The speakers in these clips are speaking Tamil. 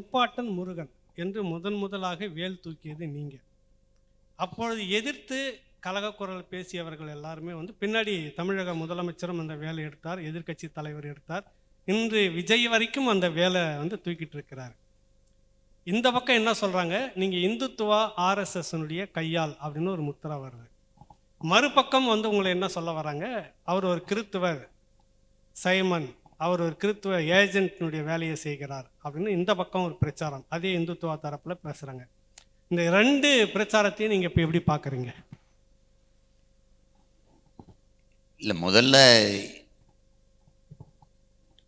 முப்பாட்டன் முருகன் என்று முதலாக வேல் தூக்கியது நீங்கள். அப்பொழுது எதிர்த்து கலகக்குரல் பேசியவர்கள் எல்லாருமே பின்னாடி தமிழக முதலமைச்சரும் அந்த வேலை எடுத்தார், எதிர்க்கட்சி தலைவர் எடுத்தார். இன்று விஜய் வரைக்கும் அந்த வேலை தூக்கிட்டு இருக்கிறார். இந்த பக்கம் என்ன சொல்கிறாங்க, நீங்கள் இந்துத்துவா ஆர்எஸ்எஸ்னுடைய கையால் அப்படின்னு ஒரு முத்திரை வருது. மறுபக்கம் உங்களை என்ன சொல்ல வராங்க, அவர் ஒரு கிறித்துவர் சைமன், அவர் ஒரு கிறித்துவ ஏஜென்ட்னுடைய வேலையை செய்கிறார் அப்படின்னு இந்த பக்கம் ஒரு பிரச்சாரம் அதே இந்துத்துவா தரப்பில் பேசுகிறாங்க. இந்த ரெண்டு பிரச்சாரத்தையும் நீங்கள் இப்போ எப்படி பார்க்குறீங்க? இல்லை, முதல்ல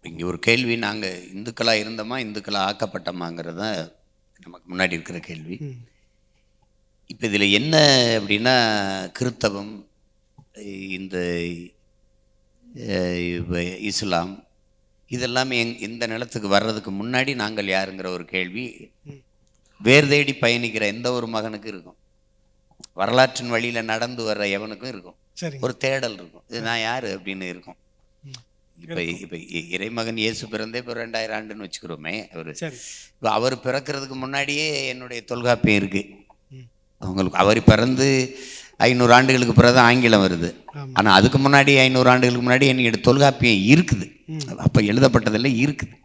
இங்கே ஒரு கேள்வி, நாங்கள் இந்துக்களாக இருந்தோமா இந்துக்களாக ஆக்கப்பட்டோமாங்கிறது தான் நமக்கு முன்னாடி இருக்கிற கேள்வி. இப்போ இதில் என்ன அப்படின்னா, கிறித்தவம், இந்த இஸ்லாம், இதெல்லாமே இந்த நிலத்துக்கு வர்றதுக்கு முன்னாடி நாங்கள் யாருங்கிற ஒரு கேள்வி வேர் தேடி பயணிக்கிற எந்த ஒரு மகனுக்கும் இருக்கும். வரலாற்றின் வழியில் நடந்து வர்ற எவனுக்கும் இருக்கும். ஒரு தேடல் இருக்கும், இது நான் யார் அப்படின்னு இருக்கும். இப்போ இறைமகன் இயேசு பிறந்தே இப்போ 2000 ஆண்டுன்னு வச்சுக்கிறோமே. இப்போ அவர் பிறக்கிறதுக்கு முன்னாடியே என்னுடைய தொல்காப்பியம் இருக்குது. அவங்களுக்கு அவர் பிறந்து 500 ஆண்டுகளுக்கு பிறகு ஆங்கிலம் வருது. ஆனால் அதுக்கு முன்னாடி 500 ஆண்டுகளுக்கு முன்னாடி என்னோட தொல்காப்பியம் இருக்குது. அப்போ எழுதப்பட்டதெல்லாம் இருக்குது.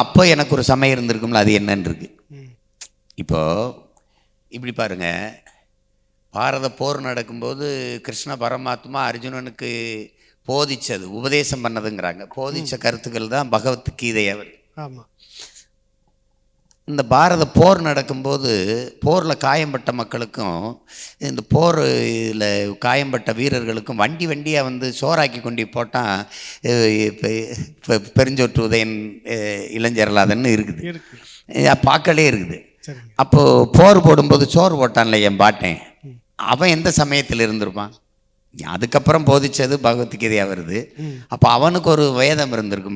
அப்போ எனக்கு ஒரு சமயம் இருந்திருக்கும்ல, அது என்னன்னு இருக்கு. இப்போ இப்படி பாருங்க, பாரத போர் நடக்கும்போது கிருஷ்ண பரமாத்மா அர்ஜுனனுக்கு போதிச்சது, உபதேசம் பண்ணதுங்கிறாங்க. போதிச்ச கருத்துக்கள் தான் பகவத்கீதை. அவர் இந்த பாரத போர் நடக்கும்போது போரில் காயம்பட்ட மக்களுக்கும் இந்த போரில் காயம்பட்ட வீரர்களுக்கும் வண்டியாக சோறாக்கி கொண்டு போட்டால் பெருஞ்சோற்று உதயன் இளைஞர்லாதன்னு இருக்குது, பாக்களே இருக்குது. அப்போது போர் போடும்போது சோறு போட்டான்ல என் பாட்டேன், அவன் எந்த சமயத்தில் இருந்திருப்பான்? அதுக்கப்புறம் போதிச்சது பகவத்கீதையாக வருது. அப்போ அவனுக்கு ஒரு வேதம் இருந்திருக்கும்ல.